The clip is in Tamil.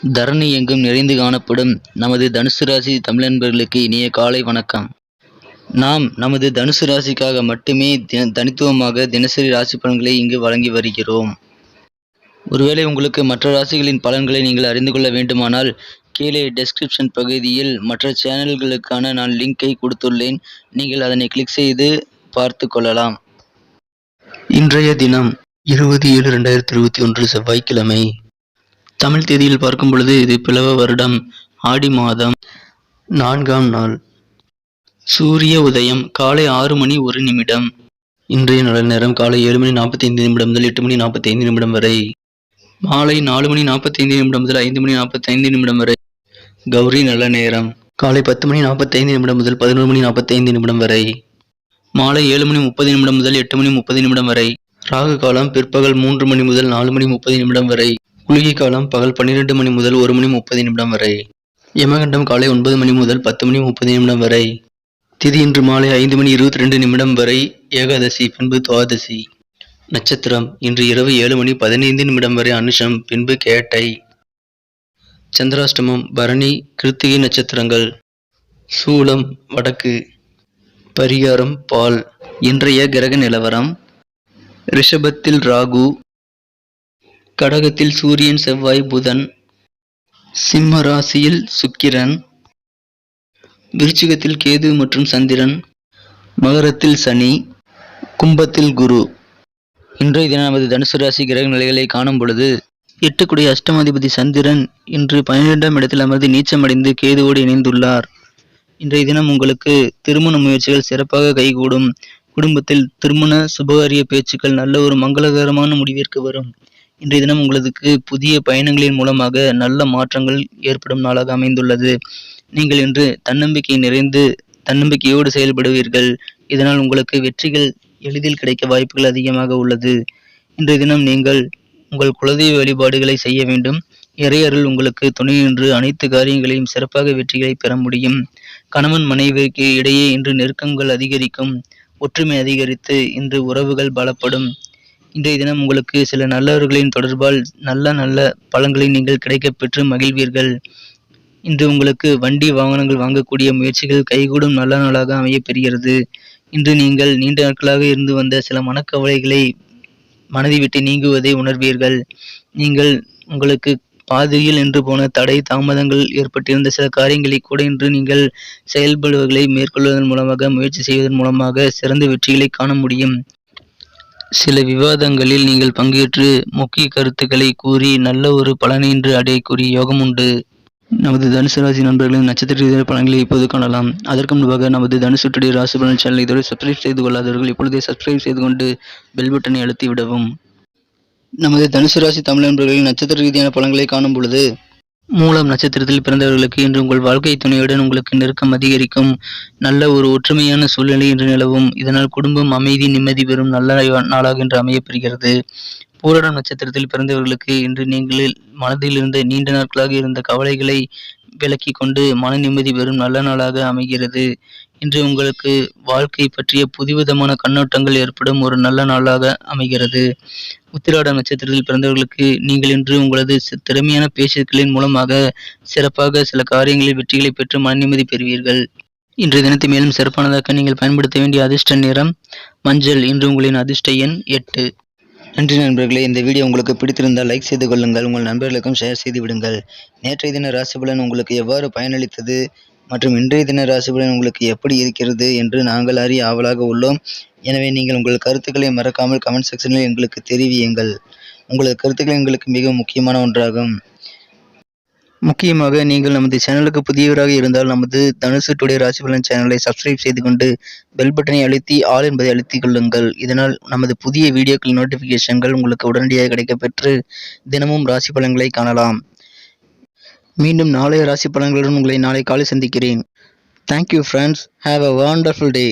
தரணி எங்கும் நிறைந்து காணப்படும் நமது தனுசு ராசி தமிழன்பர்களுக்கு இனிய காலை வணக்கம். நாம் நமது தனுசு ராசிக்காக மட்டுமே தனித்துவமாக தினசரி ராசி பலன்களை இங்கு வழங்கி வருகிறோம். ஒருவேளை உங்களுக்கு மற்ற ராசிகளின் பலன்களை நீங்கள் அறிந்து கொள்ள வேண்டுமானால் கீழே டெஸ்கிரிப்ஷன் பகுதியில் மற்ற சேனல்களுக்கான நான் லிங்கை கொடுத்துள்ளேன். நீங்கள் அதனை கிளிக் செய்து பார்த்து கொள்ளலாம். இன்றைய தினம் 20/7/2021 செவ்வாய்க்கிழமை. தமிழ் தேதியில் பார்க்கும் பொழுது இது பிளவ வருடம் ஆடி மாதம் 4ஆம் நாள். சூரிய உதயம் காலை 6:01 இன்றைய நல்ல நேரம் காலை 7:45 முதல் 8:45 வரை. மாலை 4:45 முதல் 5:45 வரை. கௌரி நல்ல நேரம் காலை 10:45 முதல் 11:45 வரை. மாலை 7:30 முதல் 8:30 வரை. ராகு காலம் பிற்பகல் 3 முதல் 4:30 வரை. குளிகை காலம் பகல் 12 முதல் 1:30 வரை. யமகண்டம் காலை 9 முதல் 10:30 வரை. திதி இன்று மாலை 5:22 வரை ஏகாதசி, பின்பு துவாதசி. நட்சத்திரம் இன்று இரவு 7:15 வரை அனுஷம், பின்பு கேட்டை. சந்திராஷ்டமம் பரணி, கிருத்திகை நட்சத்திரங்கள். சூலம் வடக்கு. பரிகாரம் பால். இன்றைய கிரக நிலவரம்: ரிஷபத்தில் ராகு, கடகத்தில் சூரியன், செவ்வாய், புதன், சிம்ம ராசியில் சுக்கிரன், விருச்சிகத்தில் கேது மற்றும் சந்திரன், மகரத்தில் சனி, கும்பத்தில் குரு. இன்றைய தினம் நமது தனுசு ராசி கிரக நிலைகளை காணும் பொழுது 8 அஷ்டமாதிபதி சந்திரன் இன்று 12ஆம் இடத்தில் அமர்ந்து நீச்சமடைந்து கேதுவோடு இணைந்துள்ளார். இன்றைய தினம் உங்களுக்கு திருமண முயற்சிகள் சிறப்பாக கைகூடும். குடும்பத்தில் திருமண சுபகாரிய பேச்சுக்கள் நல்ல ஒரு மங்களகரமான முடிவிற்கு வரும். இன்றைய தினம் உங்களுக்கு புதிய பயணங்களின் மூலமாக நல்ல மாற்றங்கள் ஏற்படும் நாளாக அமைந்துள்ளது. நீங்கள் இன்று தன்னம்பிக்கை நிறைந்து தன்னம்பிக்கையோடு செயல்படுவீர்கள். இதனால் உங்களுக்கு வெற்றிகள் எளிதில் கிடைக்க வாய்ப்புகள் அதிகமாக உள்ளது. இன்றைய தினம் நீங்கள் உங்கள் குலதெய்வ வழிபாடுகளை செய்ய வேண்டும். இறையருள் உங்களுக்கு துணை நின்று அனைத்து காரியங்களையும் சிறப்பாக வெற்றிகளை பெற முடியும். கணவன் மனைவிக்கு இடையே இன்று நெருக்கங்கள் அதிகரிக்கும். ஒற்றுமை அதிகரித்து இன்று உறவுகள் பலப்படும். இன்றைய தினம் உங்களுக்கு சில நல்லவர்களின் தொடர்பால் நல்ல பலன்களை நீங்கள் கிடைக்கப் பெற்று மகிழ்வீர்கள். இன்று உங்களுக்கு வண்டி வாகனங்கள் வாங்கக்கூடிய முயற்சிகள் கைகூடும் நல்ல நாளாக அமையப்பெறுகிறது. இன்று நீங்கள் நீண்ட நாட்களாக இருந்து வந்த சில மனக்கவலைகளை மனதை விட்டு நீங்குவதை உணர்வீர்கள். நீங்கள் உங்களுக்கு பாதையில் நின்று போன தடை தாமதங்கள் ஏற்பட்டிருந்த சில காரியங்களை கூட இன்று நீங்கள் செயல்படுவதை மேற்கொள்வதன் மூலமாக முயற்சி செய்வதன் மூலமாக சிறந்த வெற்றிகளை காண முடியும். சில விவாதங்களில் நீங்கள் பங்கேற்று முக்கிய கருத்துக்களை கூறி நல்ல ஒரு பலனை இன்று அடையக்கூடிய யோகம் உண்டு. நமது தனுசு ராசி நண்பர்களின் நட்சத்திர ரீதியான பலன்களை இப்போது காணலாம். அதற்கு முன்பாக நமது தனுசு டுடே ராசி பலன் சேனலை இதுவரை சப்ஸ்கிரைப் செய்து கொள்ளாதவர்கள் இப்பொழுதே சப்ஸ்கிரைப் செய்து கொண்டு பெல் பட்டனை அழுத்தி விடவும். நமது தனுசு ராசி தமிழ் நண்பர்களின் நட்சத்திர ரீதியான பலன்களை காணும் பொழுது மூலம் நட்சத்திரத்தில் பிறந்தவர்களுக்கு இன்று உங்கள் வாழ்க்கை துணையுடன் உங்களுக்கு நெருக்கம் அதிகரிக்கும். நல்ல ஒரு ஒற்றுமையான சூழ்நிலை இன்று நிலவும். இதனால் குடும்பம் அமைதி நிம்மதி பெறும் நல்ல நாளாக இன்று அமையப்பெறுகிறது. பூராடம் நட்சத்திரத்தில் பிறந்தவர்களுக்கு இன்று நீங்கள் மனதில் இருந்த நீண்ட நாட்களாக இருந்த கவலைகளை விலக்கி கொண்டு மன நிம்மதி பெறும் நல்ல நாளாக அமைகிறது. இன்று உங்களுக்கு வாழ்க்கை பற்றிய புதுவிதமான கண்ணோட்டங்கள் ஏற்படும் ஒரு நல்ல நாளாக அமைகிறது. உத்திராட நட்சத்திரத்தில் பிறந்தவர்களுக்கு நீங்கள் இன்று உங்களது திறமையான பேச்சுக்களின் மூலமாக சிறப்பாக சில காரியங்களில் வெற்றிகளை பெற்று மன நிம்மதி பெறுவீர்கள். இன்றைய தினத்தை மேலும் சிறப்பானதாக்க நீங்கள் பயன்படுத்த வேண்டிய அதிர்ஷ்ட நிறம் மஞ்சள். இன்று உங்களின் அதிர்ஷ்ட எண் 8. நன்றி நண்பர்களே. இந்த வீடியோ உங்களுக்கு பிடித்திருந்தால் லைக் செய்து கொள்ளுங்கள். உங்கள் நண்பர்களுக்கும் ஷேர் செய்து விடுங்கள். நேற்றைய தின ராசி பலன் உங்களுக்கு எவ்வாறு பயனளித்தது மற்றும் இன்றைய தின ராசி பலன் உங்களுக்கு எப்படி இருக்கிறது என்று நாங்கள் அறிய ஆவலாக உள்ளோம். எனவே நீங்கள் உங்கள் கருத்துக்களை மறக்காமல் கமெண்ட் செக்ஷனில் எங்களுக்கு தெரிவியுங்கள். உங்களது கருத்துக்கள் எங்களுக்கு மிக முக்கியமான ஒன்றாகும். முக்கியமாக நீங்கள் நமது சேனலுக்கு புதியவராக இருந்தால் நமது தனுசு டுடே ராசி பலன் சேனலை சப்ஸ்கிரைப் செய்து கொண்டு பெல் பட்டனை அழுத்தி ஆல் என்பதை அழுத்திக் கொள்ளுங்கள். இதனால் நமது புதிய வீடியோக்கள் நோட்டிஃபிகேஷன்கள் உங்களுக்கு உடனடியாக கிடைக்கப்பெற்று தினமும் ராசி பலன்களை காணலாம். மீண்டும் நாளைய ராசி பலன்களுடன் உங்களை நாளை காலை சந்திக்கிறேன். Thank you friends. Have a wonderful day.